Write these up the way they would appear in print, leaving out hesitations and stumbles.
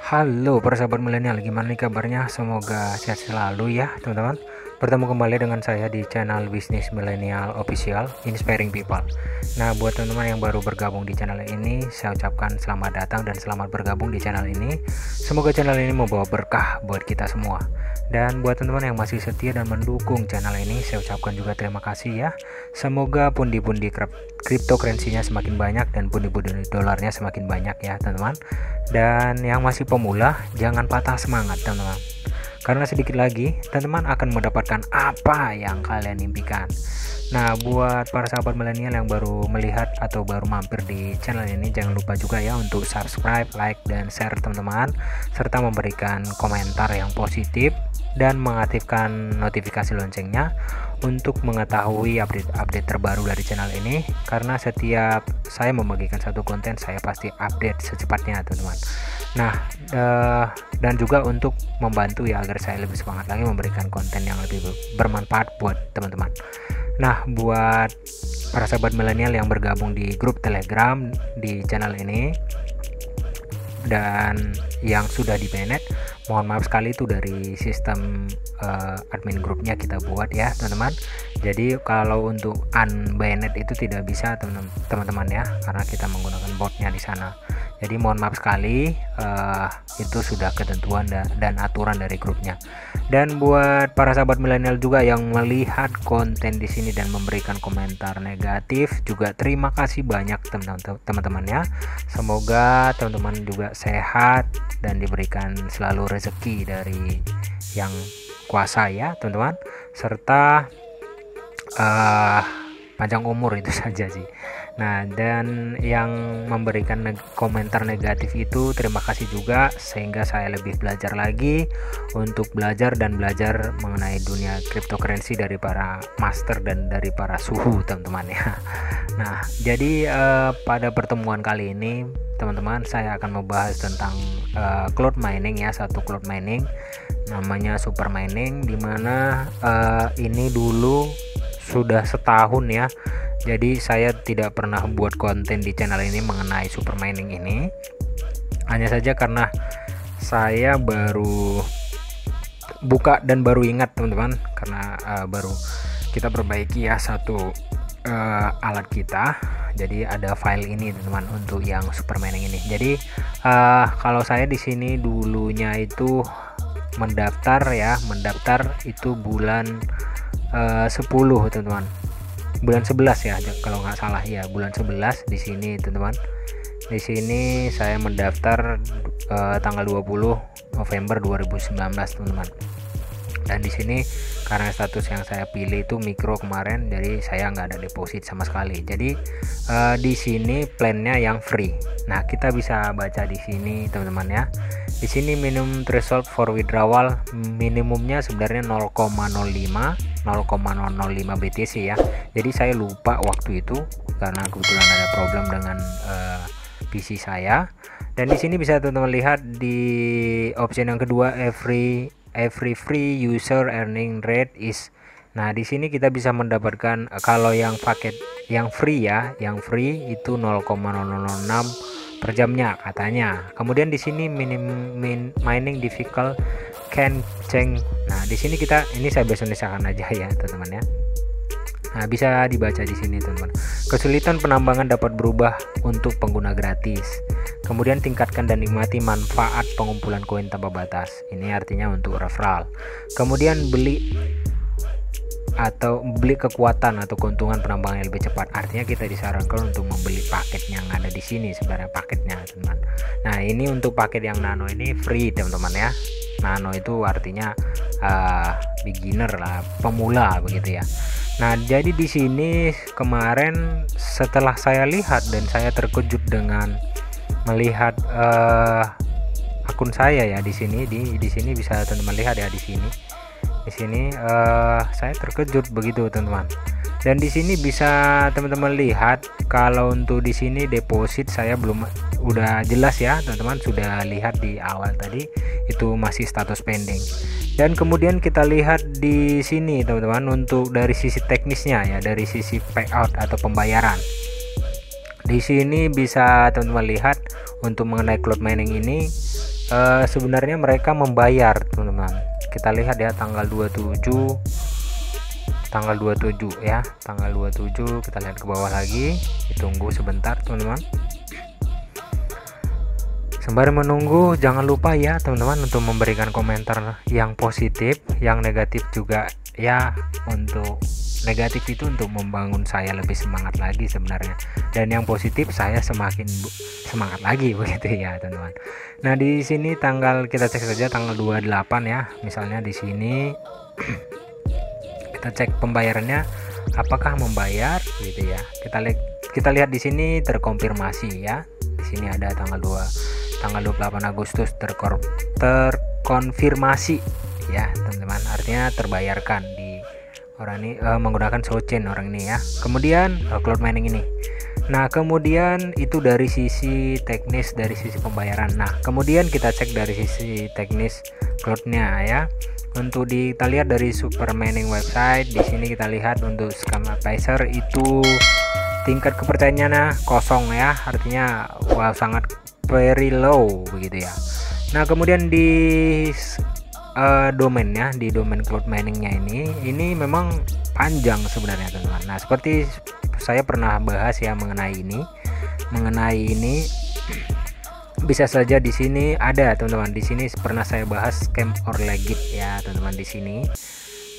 Halo para sahabat milenial, gimana nih kabarnya? Semoga sehat selalu ya teman-teman. Bertemu kembali dengan saya di channel Bisnis Milenial Official, Inspiring People. Nah, buat teman-teman yang baru bergabung di channel ini, saya ucapkan selamat datang dan selamat bergabung di channel ini. Semoga channel ini membawa berkah buat kita semua. Dan buat teman-teman yang masih setia dan mendukung channel ini, saya ucapkan juga terima kasih ya. Semoga pundi-pundi cryptocurrency-nya semakin banyak dan pundi-pundi dolarnya semakin banyak ya teman-teman. Dan yang masih pemula, jangan patah semangat teman-teman, karena sedikit lagi teman-teman akan mendapatkan apa yang kalian impikan. Nah, buat para sahabat milenial yang baru melihat atau baru mampir di channel ini, jangan lupa juga ya untuk subscribe, like, dan share teman-teman, serta memberikan komentar yang positif dan mengaktifkan notifikasi loncengnya untuk mengetahui update terbaru dari channel ini, karena setiap saya membagikan satu konten, saya pasti update secepatnya teman-teman. Nah, dan juga untuk membantu ya agar saya lebih semangat lagi memberikan konten yang lebih bermanfaat buat teman-teman. Nah, buat para sahabat milenial yang bergabung di grup Telegram di channel ini dan yang sudah di-banned, mohon maaf sekali itu dari sistem admin grupnya kita buat ya teman-teman. Jadi kalau untuk unbanned itu tidak bisa teman-teman ya, karena kita menggunakan botnya di sana. Jadi mohon maaf sekali, itu sudah ketentuan dan aturan dari grupnya. Dan buat para sahabat milenial juga yang melihat konten di sini dan memberikan komentar negatif, juga terima kasih banyak teman-teman ya. Semoga teman-teman juga sehat dan diberikan selalu rezeki dari yang kuasa ya teman-teman, serta panjang umur, itu saja sih. Nah, dan yang memberikan komentar negatif itu terima kasih juga, sehingga saya lebih belajar lagi untuk belajar mengenai dunia cryptocurrency dari para master dan dari para suhu teman-teman ya. Nah, jadi pada pertemuan kali ini teman-teman, saya akan membahas tentang cloud mining ya, satu cloud mining namanya super mining, dimana ini dulu sudah setahun ya. Jadi saya tidak pernah buat konten di channel ini mengenai super mining ini, hanya saja karena saya baru buka dan baru ingat teman-teman, karena baru kita perbaiki ya satu alat kita. Jadi ada file ini teman-teman untuk yang super mining ini. Jadi kalau saya di sini dulunya itu mendaftar itu bulan 10 teman-teman, bulan 11 ya kalau nggak salah ya, bulan 11 di sini teman-teman. Di sini saya mendaftar tanggal 20 November 2019 teman-teman. Dan di sini karena status yang saya pilih itu mikro kemarin, jadi saya nggak ada deposit sama sekali. Jadi di sini plannya yang free. Nah, kita bisa baca di sini teman-teman ya. Di sini minimum threshold for withdrawal minimumnya sebenarnya 0,05 BTC ya. Jadi saya lupa waktu itu karena kebetulan ada problem dengan PC saya. Dan di sini bisa teman-teman lihat di option yang kedua, every free user earning rate is. Nah, di sini kita bisa mendapatkan kalau yang paket yang free ya, yang free itu 0,006 per jamnya katanya. Kemudian di sini mining difficult can change. Nah, di sini ini saya bahasa Indonesiakan aja ya teman-teman ya. Nah, bisa dibaca di sini teman-teman. Kesulitan penambangan dapat berubah untuk pengguna gratis. Kemudian tingkatkan dan nikmati manfaat pengumpulan koin tanpa batas. Ini artinya untuk referral. Kemudian beli kekuatan atau keuntungan penambangan yang lebih cepat. Artinya kita disarankan untuk membeli paket yang ada di sini sebenarnya paketnya teman-teman. Nah, ini untuk paket yang nano ini free teman-teman ya. Nano itu artinya beginner lah, pemula begitu ya. Nah, jadi di sini kemarin setelah saya lihat dan saya terkejut dengan melihat akun saya ya di sini bisa teman-teman lihat ya di sini. Di sini saya terkejut begitu teman-teman. Dan di sini bisa teman-teman lihat kalau untuk di sini deposit saya belum, udah jelas ya teman-teman, sudah lihat di awal tadi itu masih status pending. Dan kemudian kita lihat di sini teman-teman untuk dari sisi teknisnya ya, dari sisi payout atau pembayaran. Di sini bisa teman-teman lihat untuk mengenai cloud mining ini sebenarnya mereka membayar teman-teman. Kita lihat ya tanggal 27 ya, tanggal 27 kita lihat ke bawah lagi, ditunggu sebentar teman-teman. Sembari menunggu, jangan lupa ya teman-teman untuk memberikan komentar yang positif, yang negatif juga ya. Untuk negatif itu untuk membangun saya lebih semangat lagi sebenarnya, dan yang positif saya semakin semangat lagi begitu ya teman-teman. Nah di sini tanggal kita cek saja tanggal 28 ya, misalnya di sini kita cek pembayarannya apakah membayar gitu ya. Kita lihat di sini terkonfirmasi ya. Di sini ada tanggal 28 Agustus terkonfirmasi ya teman-teman, artinya terbayarkan di orang ini menggunakan SoChain orang ini ya. Kemudian cloud mining ini. Nah kemudian itu dari sisi teknis, dari sisi pembayaran. Nah kemudian kita cek dari sisi teknis cloudnya ya. Untuk kita lihat dari super mining website, di sini kita lihat untuk Scam Advisor itu tingkat kepercayaannya kosong ya, artinya wow sangat very low begitu ya. Nah kemudian di domainnya, di domain cloud miningnya ini memang panjang sebenarnya teman-teman. Nah seperti saya pernah bahas ya mengenai ini bisa saja di sini ada teman-teman. Di sini pernah saya bahas scam or legit ya teman-teman. Di sini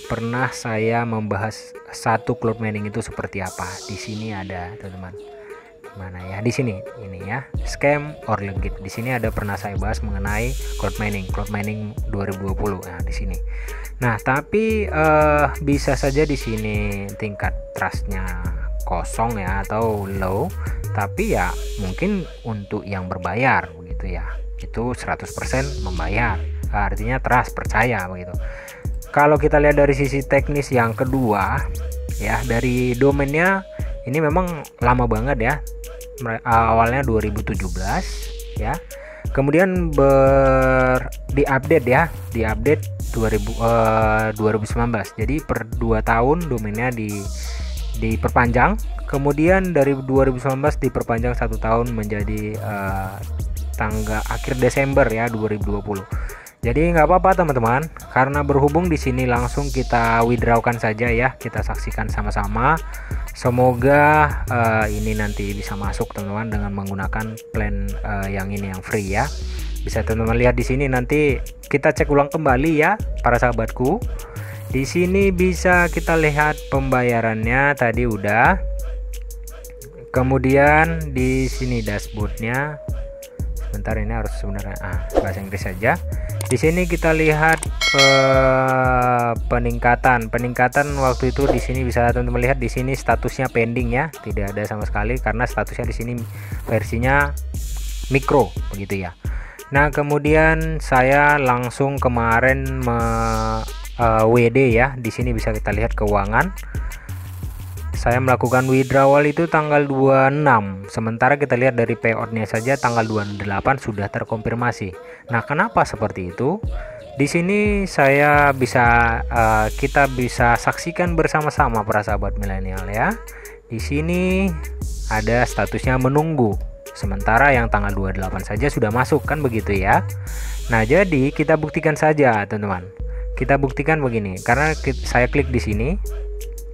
pernah saya membahas satu cloud mining itu seperti apa. Di sini ada teman-teman. Mana ya, di sini ini ya, scam or legit. Di sini ada pernah saya bahas mengenai cloud mining 2020. Nah di sini. Nah tapi bisa saja di sini tingkat trustnya kosong ya atau low, tapi ya mungkin untuk yang berbayar begitu ya, itu 100% membayar, artinya trust, percaya begitu. Kalau kita lihat dari sisi teknis yang kedua ya, dari domainnya ini memang lama banget ya, awalnya 2017 ya, kemudian diupdate ya, diupdate 2019. Jadi per 2 tahun domainnya diperpanjang, kemudian dari 2019 diperpanjang 1 tahun menjadi tanggal akhir Desember ya 2020. Jadi nggak apa-apa teman-teman, karena berhubung di sini langsung kita withdrawkan saja ya, kita saksikan sama-sama. Semoga ini nanti bisa masuk teman-teman dengan menggunakan plan yang ini yang free ya. Bisa teman-teman lihat di sini, nanti kita cek ulang kembali ya para sahabatku. Di sini bisa kita lihat pembayarannya tadi udah. Kemudian di sini dashboardnya. Sebentar, ini harus sebenarnya bahasa Inggris saja. Di sini kita lihat peningkatan waktu itu. Di sini bisa teman-teman lihat di sini statusnya pending ya, tidak ada sama sekali karena statusnya di sini versinya mikro begitu ya. Nah kemudian saya langsung kemarin WD ya, di sini bisa kita lihat keuangan. Saya melakukan withdrawal itu tanggal 26, sementara kita lihat dari payoutnya saja tanggal 28 sudah terkonfirmasi. Nah kenapa seperti itu? Di sini saya bisa kita bisa saksikan bersama-sama para sahabat milenial ya. Di sini ada statusnya menunggu, sementara yang tanggal 28 saja sudah masuk kan begitu ya. Nah jadi kita buktikan saja teman-teman. Kita buktikan begini, karena saya klik di sini.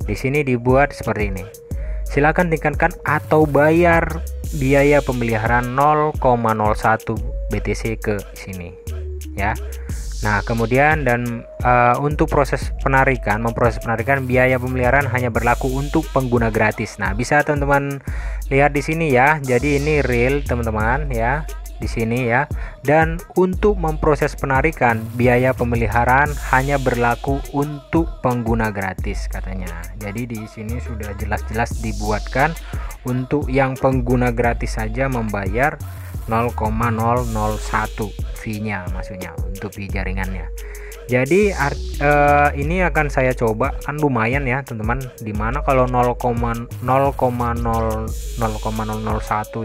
Di sini dibuat seperti ini. Silakan tingkatkan atau bayar biaya pemeliharaan 0,01 BTC ke sini ya. Nah, kemudian dan untuk memproses penarikan biaya pemeliharaan hanya berlaku untuk pengguna gratis. Nah, bisa teman-teman lihat di sini ya. Jadi ini real teman-teman ya. Di sini ya, dan untuk memproses penarikan biaya pemeliharaan hanya berlaku untuk pengguna gratis katanya. Jadi di sini sudah jelas-jelas dibuatkan untuk yang pengguna gratis saja membayar 0,001 fee-nya, maksudnya untuk fee jaringannya. Jadi ini akan saya coba, kan lumayan ya teman-teman, dimana kalau 0,001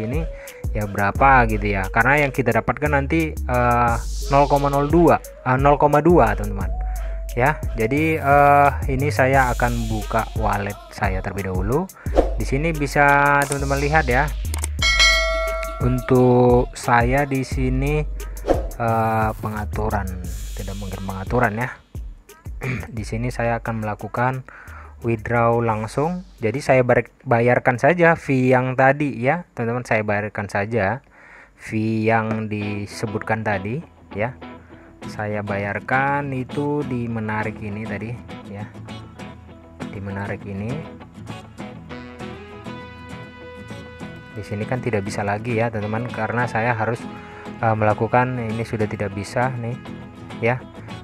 ini ya berapa gitu ya, karena yang kita dapatkan nanti 0,02 teman-teman ya. Jadi ini saya akan buka wallet saya terlebih dahulu. Di sini bisa teman-teman lihat ya, untuk saya di sini pengaturan, tidak mungkin pengaturan ya. Di sini saya akan melakukan withdraw langsung. Jadi saya bayarkan saja fee yang tadi ya teman-teman, saya bayarkan saja fee yang disebutkan tadi ya. Saya bayarkan itu di menarik ini tadi ya, di menarik ini. Di sini kan tidak bisa lagi ya teman-teman, karena saya harus melakukan ini, sudah tidak bisa nih ya.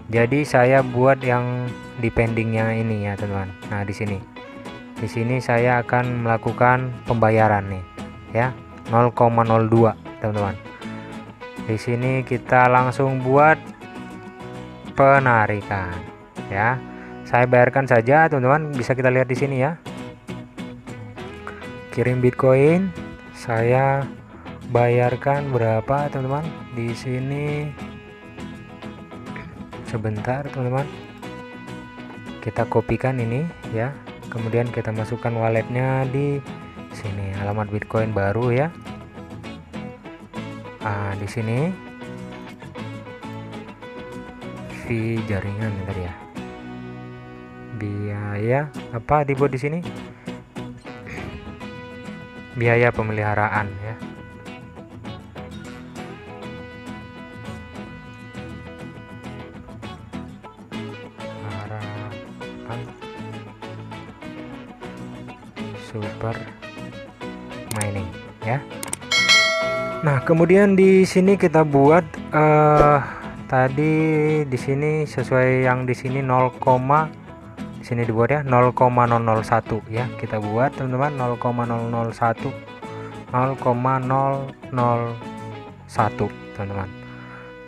Jadi saya buat yang dependingnya ini ya teman-teman. Nah di sini saya akan melakukan pembayaran nih ya, 0,02 teman-teman. Di sini kita langsung buat penarikan ya. Saya bayarkan saja teman-teman, bisa kita lihat di sini ya. Kirim Bitcoin, saya bayarkan berapa teman-teman? Di sini sebentar teman-teman, kita kopikan ini ya, kemudian kita masukkan walletnya di sini, alamat Bitcoin baru ya. Nah di sini fee jaringan bentar ya, biaya apa dibuat di sini, biaya pemeliharaan ya. Super mining ya. Nah kemudian di sini kita buat tadi di sini sesuai yang di sini 0, di sini dibuat ya 0,001 ya. Kita buat teman-teman 0,001 teman-teman.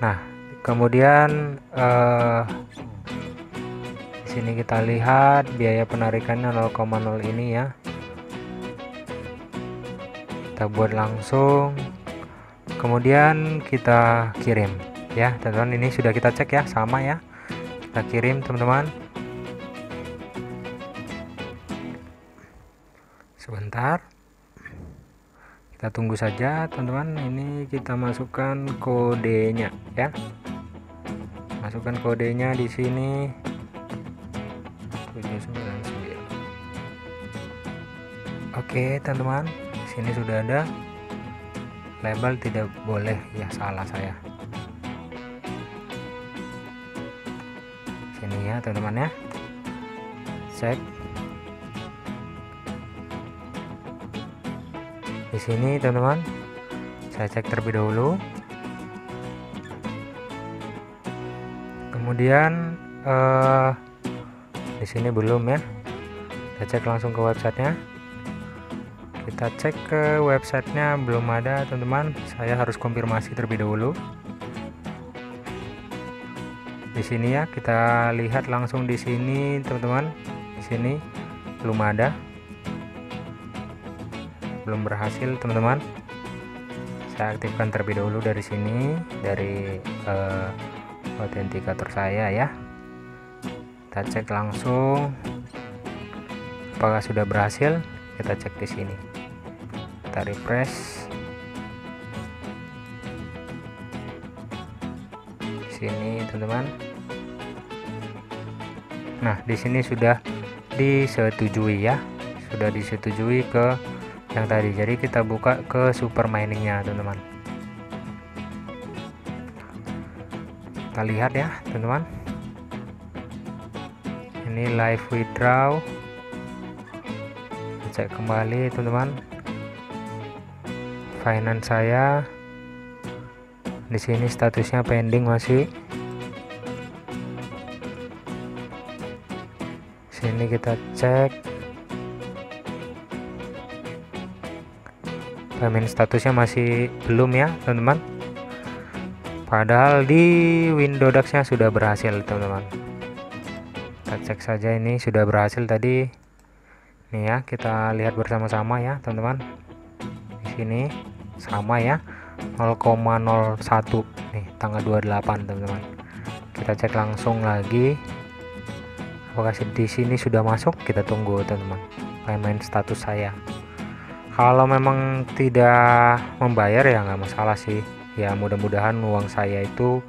Nah kemudian di sini kita lihat biaya penarikannya 0,0 ini ya. Kita buat langsung, kemudian kita kirim ya teman-teman. Ini sudah kita cek ya, sama ya, kita kirim teman-teman. Sebentar, kita tunggu saja teman-teman. Ini kita masukkan kodenya ya, masukkan kodenya di sini 799. Oke teman-teman, ini sudah ada label, tidak boleh ya, salah saya. Sini ya teman-teman ya, cek di sini teman-teman. Saya cek terlebih dahulu, kemudian di sini belum ya. Kita cek langsung ke websitenya. Kita cek ke websitenya, belum ada teman-teman. Saya harus konfirmasi terlebih dahulu. Di sini ya, kita lihat langsung di sini teman-teman. Di sini belum ada, belum berhasil teman-teman. Saya aktifkan terlebih dahulu dari sini, dari autentikator saya ya. Kita cek langsung apakah sudah berhasil. Kita cek di sini, kita refresh di sini teman-teman. Nah di sini sudah disetujui ya, sudah disetujui ke yang tadi. Jadi kita buka ke super miningnya teman-teman. Kita lihat ya teman-teman, ini live withdraw. Cek kembali teman-teman, finance saya di sini statusnya pending masih. Sini kita cek payment statusnya masih belum ya teman-teman, padahal di Windows-nya sudah berhasil teman-teman. Kita cek saja, ini sudah berhasil tadi nih ya, kita lihat bersama-sama ya teman-teman. Di sini sama ya, 0,01 nih tanggal 28 teman-teman. Kita cek langsung lagi apakah di sini sudah masuk. Kita tunggu teman-teman payment status saya. Kalau memang tidak membayar ya nggak masalah sih Ya mudah-mudahan uang saya itu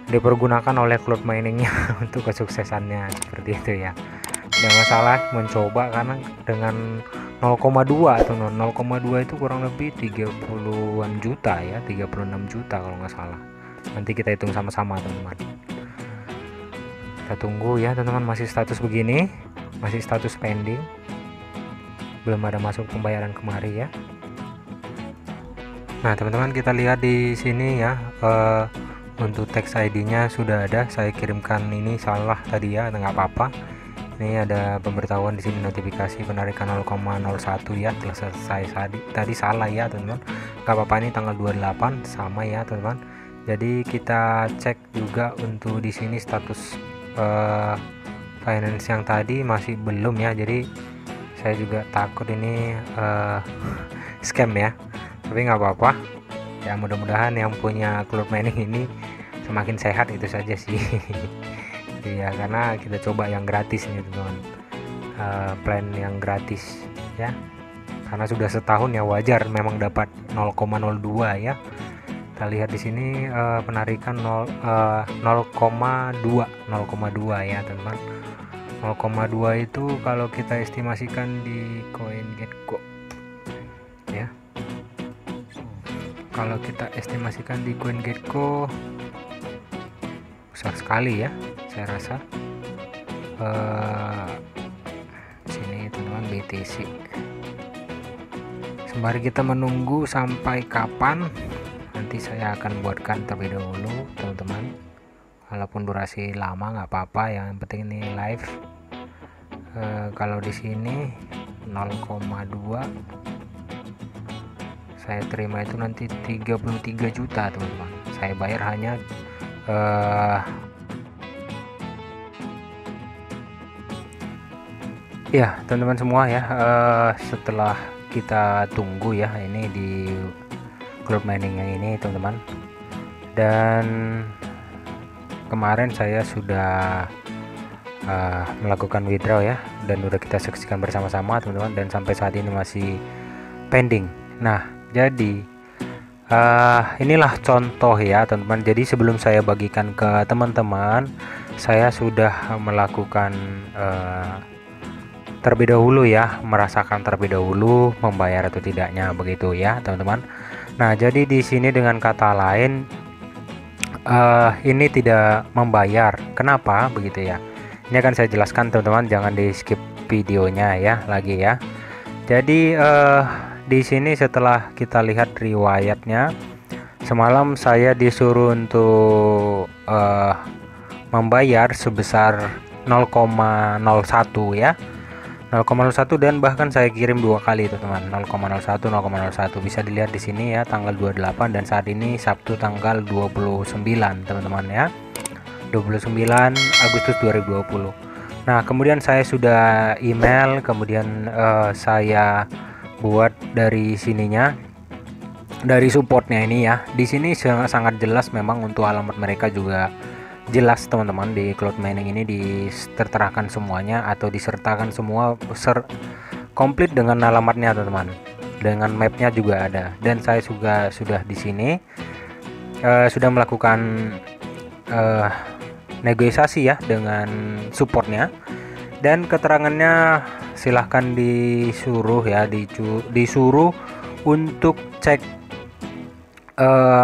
dipergunakan oleh cloud miningnya untuk kesuksesannya, seperti itu ya. Tidak masalah mencoba, karena dengan 0,2 atau 0,2 itu kurang lebih 30-an juta ya, 36 juta kalau nggak salah. Nanti kita hitung sama-sama teman-teman. Kita tunggu ya teman-teman, masih status begini, masih status pending, belum ada masuk pembayaran kemari ya. Nah teman-teman, kita lihat di sini ya, untuk teks ID-nya sudah ada. Saya kirimkan ini salah tadi ya, nggak apa-apa. Ini ada pemberitahuan di sini, notifikasi penarikan 0,01 ya, telah selesai tadi salah ya teman-teman. Nggak apa-apa, ini tanggal 28 sama ya teman-teman. Jadi kita cek juga untuk di sini status finance yang tadi masih belum ya. Jadi saya juga takut ini scam ya, tapi nggak apa-apa ya. Mudah-mudahan yang punya cloud mining ini semakin sehat, itu saja sih. Ya, karena kita coba yang gratis nih teman-teman, plan yang gratis ya, karena sudah setahun ya, wajar memang dapat 0,02 ya. Kita lihat di sini penarikan 0,2 ya teman-teman. 0,2 itu kalau kita estimasikan di CoinGecko ya, kalau kita estimasikan di CoinGecko besar sekali ya, saya rasa. Sini teman-teman, BTC. Sembari kita menunggu sampai kapan, nanti saya akan buatkan terlebih dahulu teman-teman. Walaupun durasi lama nggak apa-apa, yang penting ini live. Kalau di sini 0,2 saya terima itu nanti 33 juta teman-teman. Saya bayar hanya ya teman-teman semua ya, setelah kita tunggu ya ini di cloud mining yang ini teman-teman, dan kemarin saya sudah melakukan withdraw ya, dan udah kita saksikan bersama-sama teman-teman, dan sampai saat ini masih pending. Nah jadi inilah contoh ya teman-teman. Jadi sebelum saya bagikan ke teman-teman, saya sudah melakukan terlebih dahulu ya, merasakan terlebih dahulu membayar atau tidaknya, begitu ya teman-teman. Nah jadi di sini dengan kata lain ini tidak membayar. Kenapa begitu ya? Ini akan saya jelaskan teman-teman, jangan di skip videonya ya lagi ya. Jadi di sini setelah kita lihat riwayatnya, semalam saya disuruh untuk membayar sebesar 0,01 ya, 0,01, dan bahkan saya kirim 2 kali teman-teman, 0,01 bisa dilihat di sini ya, tanggal 28, dan saat ini Sabtu tanggal 29 teman-teman ya, 29 Agustus 2020. Nah kemudian saya sudah email, kemudian saya buat dari sininya, dari supportnya ini ya. Di sini sangat jelas memang, untuk alamat mereka juga jelas teman-teman. Di cloud mining ini diterterakan semuanya atau disertakan semua komplit dengan alamatnya teman-teman, dengan mapnya juga ada. Dan saya juga sudah di sini sudah melakukan negosiasi ya dengan supportnya, dan keterangannya silahkan disuruh ya, disuruh untuk cek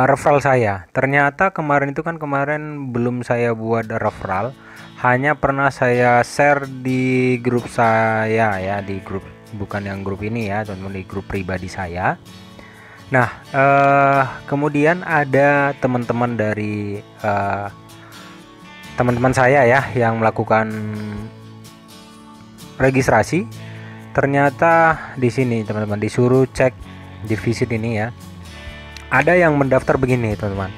referral saya. Ternyata kemarin itu kan, kemarin belum saya buat referral, hanya pernah saya share di grup saya ya, di grup, bukan yang grup ini ya teman-teman, di grup pribadi saya. Nah kemudian ada teman-teman dari teman-teman saya ya yang melakukan registrasi. Ternyata di sini teman-teman disuruh cek di visit ini ya, ada yang mendaftar begini teman-teman,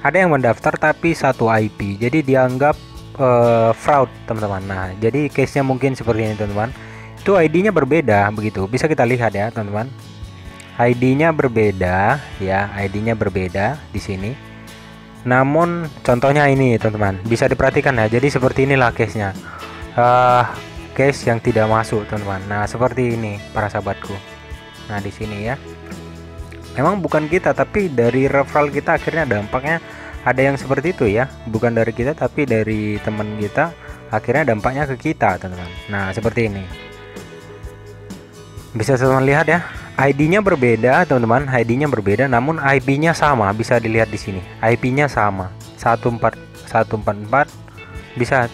ada yang mendaftar tapi satu IP, jadi dianggap fraud teman-teman. Nah jadi case nya mungkin seperti ini teman-teman, itu ID-nya berbeda, begitu bisa kita lihat ya teman-teman, ID-nya berbeda ya, ID-nya berbeda di sini. Namun contohnya ini teman-teman, bisa diperhatikan ya, jadi seperti inilah case nya, case yang tidak masuk teman-teman. Nah seperti ini para sahabatku. Nah di sini ya, Memang bukan kita, tapi dari referral kita akhirnya dampaknya ada yang seperti itu ya, bukan dari kita tapi dari teman kita, akhirnya dampaknya ke kita teman-teman. Nah seperti ini, bisa teman-teman lihat ya, ID-nya berbeda teman-teman, ID-nya berbeda namun IP-nya sama, bisa dilihat di sini IP-nya sama 144 bisa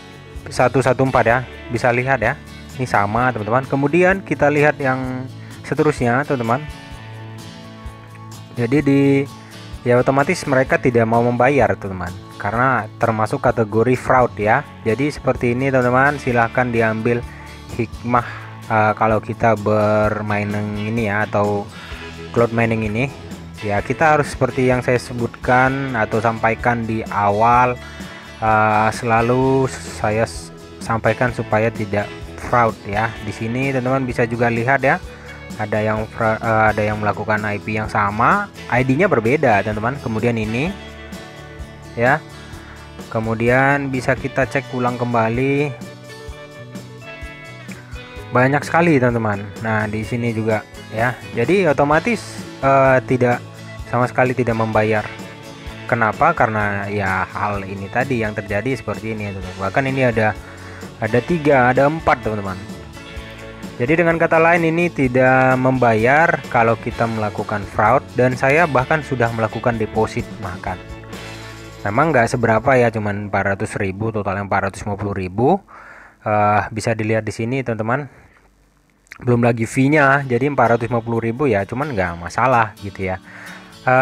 114 ya, bisa lihat ya, ini sama teman-teman. Kemudian kita lihat yang seterusnya teman-teman. Jadi ya otomatis mereka tidak mau membayar teman-teman, karena termasuk kategori fraud ya. Jadi seperti ini teman-teman, silahkan diambil hikmah kalau kita bermain ini ya, atau cloud mining ini ya, kita harus seperti yang saya sebutkan atau sampaikan di awal, selalu saya sampaikan supaya tidak fraud ya. Di sini teman-teman bisa juga lihat ya, ada yang melakukan IP yang sama, ID-nya berbeda teman-teman. Kemudian ini ya, kemudian bisa kita cek ulang kembali, banyak sekali teman-teman. Nah di sini juga ya, jadi otomatis tidak, sama sekali tidak membayar. Kenapa? Karena ya hal ini tadi yang terjadi seperti ini teman-teman. Bahkan ini ada 3, ada 4 teman-teman. Jadi dengan kata lain ini tidak membayar kalau kita melakukan fraud, dan saya bahkan sudah melakukan deposit makan. Memang nggak seberapa ya, cuman 400.000, totalnya 450.000. Bisa dilihat di sini teman-teman. Belum lagi fee-nya, jadi 450.000 ya, cuman nggak masalah gitu ya.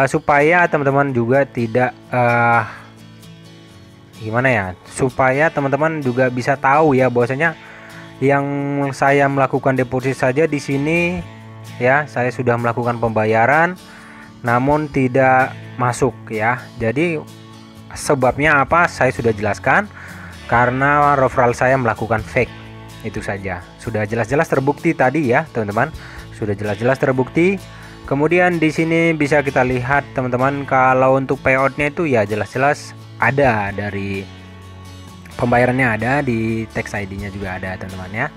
Supaya teman-teman juga tidak gimana ya, supaya teman-teman juga bisa tahu ya bahwasanya yang saya melakukan deposit saja di sini ya, saya sudah melakukan pembayaran namun tidak masuk ya. Jadi sebabnya apa saya sudah jelaskan, karena referral saya melakukan fake, itu saja. Sudah jelas-jelas terbukti tadi ya teman-teman, sudah jelas-jelas terbukti. Kemudian di sini bisa kita lihat teman-teman, kalau untuk payoutnya itu ya jelas-jelas ada, dari pembayarannya ada, di tax ID-nya juga ada teman-teman ya.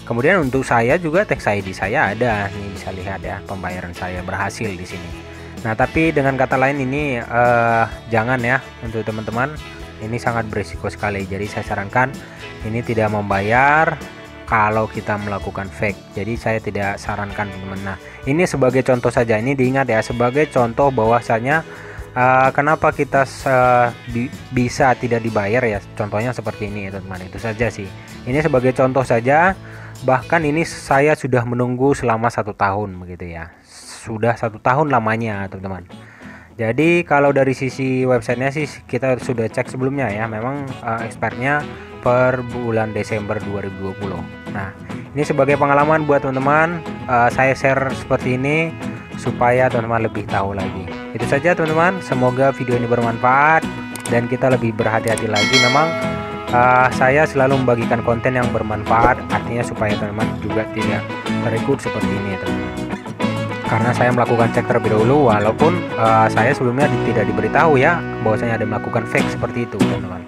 Kemudian untuk saya juga tax ID saya ada, nih bisa lihat ya, pembayaran saya berhasil di sini. Nah tapi dengan kata lain ini jangan ya, untuk teman-teman ini sangat berisiko sekali. Jadi saya sarankan ini tidak membayar kalau kita melakukan fake. Jadi saya tidak sarankan teman-teman. Nah ini sebagai contoh saja, ini diingat ya, sebagai contoh bahwasanya kenapa kita bisa tidak dibayar ya, contohnya seperti ini ya teman-teman. Itu saja sih, ini sebagai contoh saja. Bahkan ini saya sudah menunggu selama 1 tahun begitu ya, sudah 1 tahun lamanya teman-teman. Jadi kalau dari sisi websitenya sih kita sudah cek sebelumnya ya, memang expirednya per bulan Desember 2020. Nah ini sebagai pengalaman buat teman-teman, saya share seperti ini supaya teman-teman lebih tahu lagi. Itu saja teman-teman, semoga video ini bermanfaat dan kita lebih berhati-hati lagi. Memang saya selalu membagikan konten yang bermanfaat, artinya supaya teman-teman juga tidak terikut seperti ini teman-teman. Karena saya melakukan cek terlebih dahulu, walaupun saya sebelumnya tidak diberitahu ya bahwasanya ada melakukan fake seperti itu teman-teman.